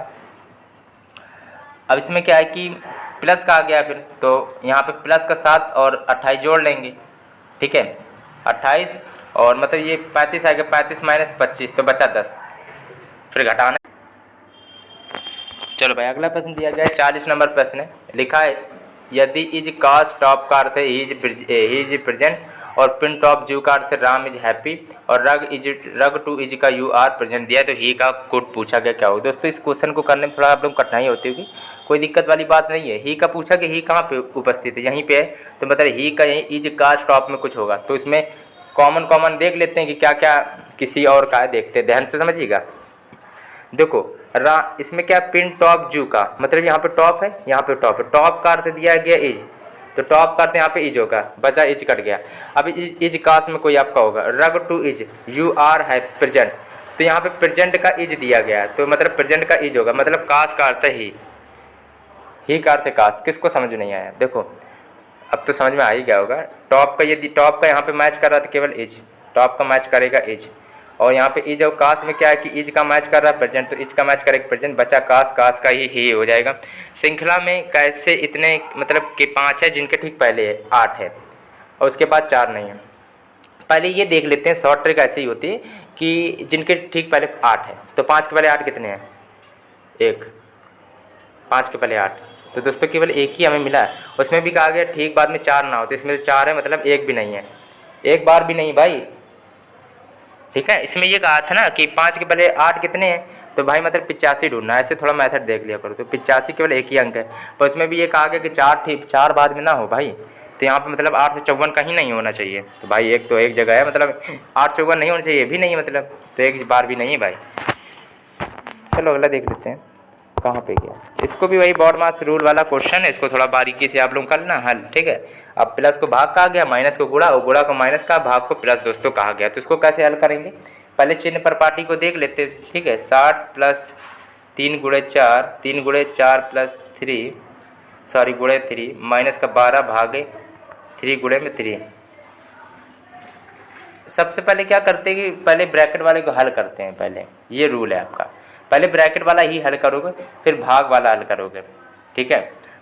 अब इसमें क्या है कि प्लस का आ गया फिर, तो यहाँ पे प्लस का 7 और 28 जोड़ लेंगे, ठीक है, 28 और मतलब ये 35 आ गया, 35 - 25 तो बचा 10, फिर घटाना। चलो भाई अगला प्रश्न दिया गया है 40 नंबर प्रश्न है, लिखा है यदि इज कास्ट टॉप का अर्थ है ही इज प्रेजेंट और पिन टॉप जू का अर्थ है राम इज हैप्पी और रग टू इज का यू आर प्रेजेंट दिया है, तो ही का कोड पूछा गया क्या हो। दोस्तों इस क्वेश्चन को करने में थोड़ा आप लोग कठिनाई होती होगी, कोई दिक्कत वाली बात नहीं है। ही का पूछा कि ही कहाँ पे उपस्थित है, यहीं पे है, तो मतलब ही का यहीं इज कास्ट टॉप में कुछ होगा। तो इसमें कॉमन देख लेते हैं कि क्या क्या किसी और का है, देखते हैं, ध्यान से समझिएगा। देखो इसमें क्या पिन टॉप जू का मतलब यहाँ पे टॉप है, यहाँ पे टॉप है, टॉप का अर्थ दिया गया इज, तो टॉप का अर्थ यहाँ पे इज होगा, बचा इज कट गया। अब इज कास्ट में कोई आपका होगा, रग टू इज यू आर है प्रेजेंट, तो यहाँ पे प्रेजेंट का इज दिया गया है, तो मतलब प्रेजेंट का इज होगा, मतलब कास्ट का अर्थ है ही का अर्थ है कास्ट। किसको समझ नहीं आया, देखो अब तो समझ में आ ही गया होगा। टॉप का यदि टॉप का यहाँ पे मैच कर रहा था केवल इज, टॉप का मैच करेगा इज, और यहाँ पे इज और कास्ट में क्या है कि इज का मैच कर रहा है प्रेजेंट, तो इज का मैच करेगा प्रेजेंट, बचा कास्ट का ही हो जाएगा। श्रृंखला में कैसे इतने मतलब कि 5 है जिनके ठीक पहले है 8 है और उसके बाद 4 नहीं है। पहले ये देख लेते हैं, शॉर्ट ट्रिक ऐसी ही होती है कि जिनके ठीक पहले 8 है, तो 5 के पहले 8 कितने हैं, 1, 5 के पहले 8, तो दोस्तों केवल एक ही हमें मिला है। उसमें भी कहा गया ठीक बाद में 4 ना हो, तो इसमें 4 है मतलब 1 भी नहीं है, एक बार भी नहीं भाई, ठीक है। इसमें ये कहा था ना कि 5 के पहले 8 कितने हैं, तो भाई मतलब 85 ढूंढना है, ऐसे थोड़ा मेथड देख लिया करो। तो 85 केवल एक ही अंक है, पर उसमें भी ये कहा गया कि 4 ठीक 4 बाद में ना हो भाई, तो यहाँ पे मतलब 8 से 54 कहीं नहीं होना चाहिए, तो भाई एक तो एक जगह है, मतलब 8 54 नहीं होना चाहिए भी नहीं, मतलब तो एक बार भी नहीं है भाई। चलो अगला देख लेते हैं कहाँ पे गया। इसको भी वही बॉड मास रूल वाला क्वेश्चन है, इसको थोड़ा बारीकी से आप लोग कर लेना हल, ठीक है। अब प्लस को भाग कहा गया, माइनस को गुणा और गुणा को माइनस का, भाग को प्लस दोस्तों कहा गया, तो इसको कैसे हल करेंगे, पहले चिन्ह पर पार्टी को देख लेते हैं, ठीक है। 60 + 3 × 4, 3 × 4 + 3 सॉरी गुणे 3 माइनस का 12 भागे 3 गुणे में 3। सबसे पहले क्या करते हैं कि पहले ब्रैकेट वाले को हल करते हैं, पहले ये रूल है आपका, पहले ब्रैकेट वाला ही हल करोगे फिर भाग वाला हल करोगे, ठीक है।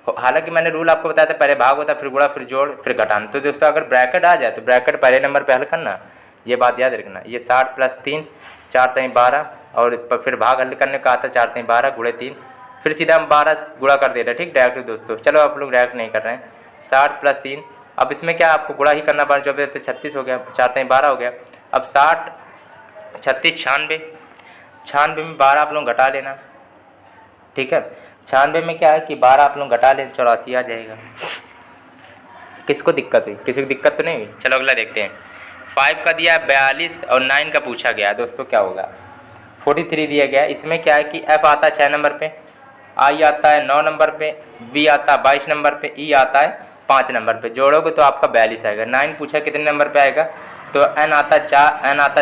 हालांकि मैंने रूल आपको बताया था पहले भाग होता फिर गुणा फिर जोड़ फिर घटाना, तो दोस्तों अगर ब्रैकेट आ जाए तो ब्रैकेट पहले नंबर पे हल करना, ये बात याद रखना। ये 60 + 3 4 × 12 और फिर भाग हल करने का आता 4 × 12 गुणे 3, फिर सीधा हम 12 गुणा कर दे रहे हैं, ठीक डायरेक्ट दोस्तों। चलो आप लोग डायरेक्ट नहीं कर रहे हैं, 60 + 3, अब इसमें क्या आपको गुणा ही करना पड़ा, 24 तो 36 हो गया, 4 × 12 हो गया। अब 60 36 96, 96 में 12 आप लोग घटा लेना, ठीक है। 96 में क्या है कि 12 आप लोग घटा लें, 84 आ जाएगा। किसको दिक्कत हुई, किसी को दिक्कत तो नहीं हुई। चलो अगला देखते हैं। 5 का दिया 42 और 9 का पूछा गया दोस्तों क्या होगा, 43 दिया गया। इसमें क्या है कि एफ आता है 6 नंबर पे, आई आता है 9 नंबर पे, बी आता है 22 नंबर पे, ई आता है 5 नंबर पे, जोड़ोगे तो आपका 42 आएगा। 9 पूछा कितने नंबर पे आएगा, तो एन आता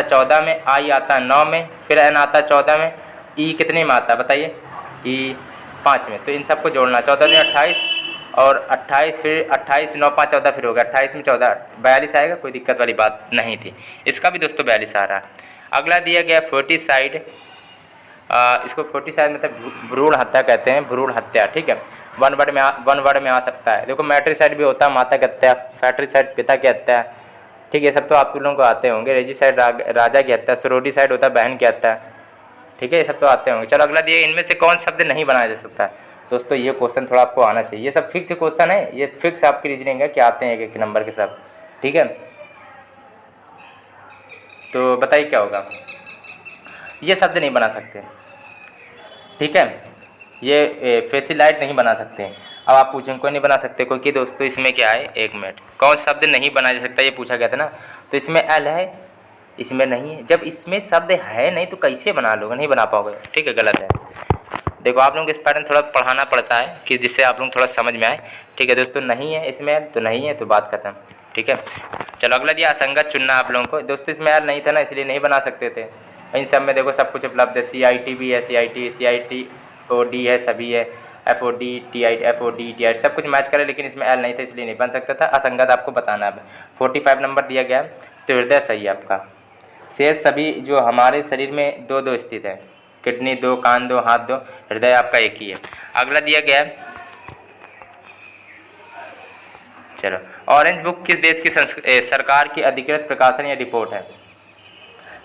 14 में, आई आता है 9 में, फिर एन आता 14 में, ई कितने में आता है बताइए, ई 5 में, तो इन सबको जोड़ना, 14 में 28 और 28 फिर 28 9 5 14 फिर हो गया 28 में 14 42 आएगा, कोई दिक्कत वाली बात नहीं थी। इसका भी दोस्तों 42 आ रहा है। अगला दिया गया 40 साइड इसको 40 शायद मतलब भ्रूण हत्या कहते हैं, भ्रूण हत्या, ठीक है। वन वर्ड में आ सकता है। देखो मैट्रिसाइड भी होता है, माता की हत्या, फैट्रिसाइड पिता की हत्या, ठीक है, ये सब तो आप लोगों को आते होंगे। रेजिसाइड राजा की हत्या, सोरोडिसाइड होता है बहन की हत्या, ठीक है, ये सब तो आते होंगे। चलो अगला दिए, इनमें से कौन शब्द नहीं बनाया जा सकता है। दोस्तों ये क्वेश्चन थोड़ा आपको आना चाहिए, ये सब फिक्स क्वेश्चन है, ये फिक्स आपकी रीजनिंग है कि आते हैं एक एक नंबर के सब, ठीक है। तो बताइए क्या होगा, ये शब्द नहीं बना सकते, ठीक है, ये फेसिलाइट नहीं बना सकते। अब आप पूछेंगे कोई नहीं बना सकते कोई, कि दोस्तों इसमें क्या है, एक मिनट, कौन शब्द नहीं बनाया जा सकता ये पूछा गया था ना। तो इसमें एल है, इसमें नहीं है। जब इसमें शब्द है नहीं तो कैसे बना लोगे, नहीं बना पाओगे, ठीक है, गलत है। देखो आप लोगों को इस पैटर्न थोड़ा पढ़ाना पड़ता है कि जिससे आप लोग थोड़ा समझ में आए, ठीक है दोस्तों। नहीं है इसमें तो नहीं है, तो बात खत्म, ठीक है। चलो अगला दिया, असंगत चुनना आप लोगों को। दोस्तों इसमें यार नहीं था ना, इसलिए नहीं बना सकते थे। इन सब में देखो सब कुछ उपलब्ध है, CIT भी है, CIT है, सभी है, FOD TI सब कुछ मैच करे, लेकिन इसमें एल नहीं था इसलिए नहीं बन सकता था। असंगत आपको बताना है। 45 नंबर दिया गया, तो हृदय सही है आपका। शेष सभी जो हमारे शरीर में दो दो स्थित है, किडनी 2, कान 2, हाथ 2, हृदय आपका एक ही है। अगला दिया गया है, चलो, ऑरेंज बुक किस देश की सरकार की अधिकृत प्रकाशन या रिपोर्ट है।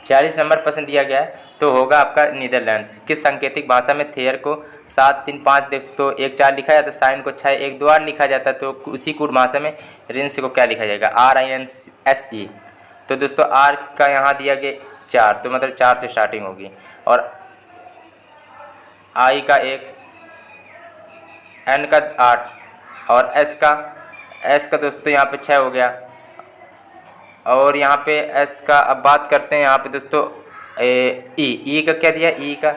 46 नंबर प्रश्न दिया गया है, तो होगा आपका नीदरलैंड्स। किस सांकेतिक भाषा में थेयर को 7 3 5 दोस्तों 1 4 लिखा जाता है, साइन को 6 1 2 8 लिखा जाता है, तो उसी कूट भाषा में रिंस को क्या लिखा जाएगा, RINSE। तो दोस्तों आर का यहाँ दिया गया 4, तो मतलब 4 से स्टार्टिंग होगी, और आई का 1, एन का 8, और एस का दोस्तों यहाँ पे 6 हो गया, और यहाँ पे एस का अब बात करते हैं यहाँ पे दोस्तों ई का क्या दिया, ई का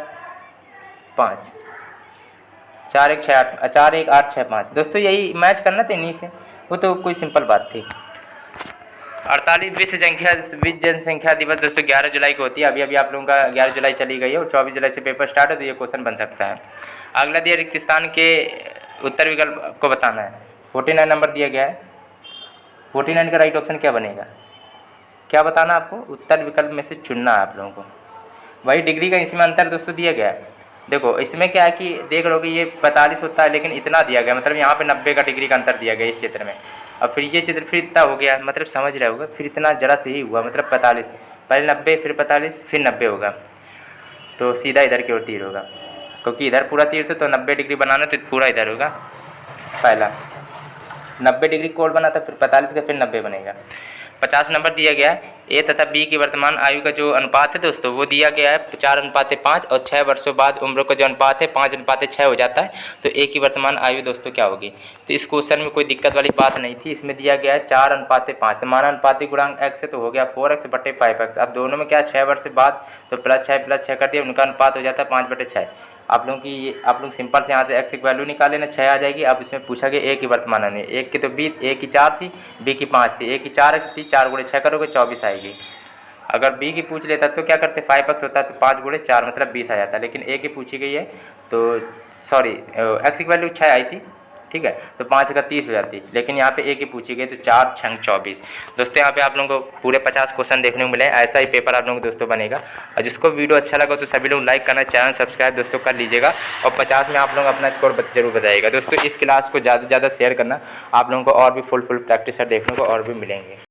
5, 4 1 6 8, 4 1 8 6 5। दोस्तों यही मैच करना था इन्हीं से, वो तो कोई सिंपल बात थी। 48 विश्व जनसंख्या दिवस दोस्तों 11 जुलाई को होती है। अभी आप लोगों का 11 जुलाई चली गई है और 24 जुलाई से पेपर स्टार्ट है, तो ये क्वेश्चन बन सकता है। अगला दिया, रिक्त स्थान के उत्तर विकल्प को बताना है। 49 नंबर दिया गया है, 49 का राइट ऑप्शन क्या बनेगा, क्या बताना आपको, उत्तर विकल्प में से चुनना है आप लोगों को। वही डिग्री का इसमें अंतर दोस्तों दिया गया है। देखो इसमें क्या है कि देख लो कि ये 45 होता है, लेकिन इतना दिया गया, मतलब यहाँ पे 90 का डिग्री का अंतर दिया गया इस चित्र में। अब फिर ये चित्र फिर इतना हो गया, मतलब समझ रहे होगा, फिर इतना जरा से ही हुआ, मतलब 45, पहले 90 फिर 45 फिर 90 होगा, तो सीधा इधर की ओर तीर होगा, क्योंकि इधर पूरा तीर था, तो 90 डिग्री बनाना तो पूरा इधर होगा। पहला 90 डिग्री कोण बना था, फिर 45 का, फिर 90 बनेगा। 50 नंबर दिया गया है, ए तथा बी की वर्तमान आयु का जो अनुपात है दोस्तों, वो दिया गया है 4:5, और 6 वर्षों बाद उम्र का जो अनुपात है 5:6 हो जाता है, तो ए की वर्तमान आयु दोस्तों क्या होगी। तो इस क्वेश्चन में कोई दिक्कत वाली बात नहीं थी, इसमें दिया गया है 4:5, समानुपातिक गुणांक x है, तो हो गया 4x/5x। अब दोनों में क्या 6 वर्ष बाद, तो +6 कर दिया, उनका अनुपात हो जाता है 5/6। आप लोगों की ये आप लोग सिंपल से यहाँ से x की वैल्यू निकाले ना, 6 आ जाएगी। अब इसमें पूछा गया ए की वर्तमान आयु, एक की तो ए की 4 थी, बी की 5 थी, ए की 4x थी, 4 × 6 करोगे 24 आएगी। अगर बी की पूछ लेता तो क्या करते, 5x होता है, तो 5 × 4 मतलब 20 आ जाता है, लेकिन ए की पूछी गई है, तो सॉरी x की वैल्यू 6 आई थी, ठीक है, तो 5 का 30 हो जाती, लेकिन यहाँ पे ए की पूछी गई, तो 4 6 24। दोस्तों यहाँ पे आप लोगों को पूरे 50 क्वेश्चन देखने को मिले, ऐसा ही पेपर आप लोगों को दोस्तों बनेगा। और जिसको वीडियो अच्छा लगा तो सभी लोग लाइक करना, चैनल सब्सक्राइब दोस्तों कर लीजिएगा, और 50 में आप लोग अपना स्कोर जरूर बताइएगा। दोस्तों इस क्लास को ज़्यादा से ज़्यादा शेयर करना, आप लोगों को और भी फुल प्रैक्टिस देखने को और भी मिलेंगे।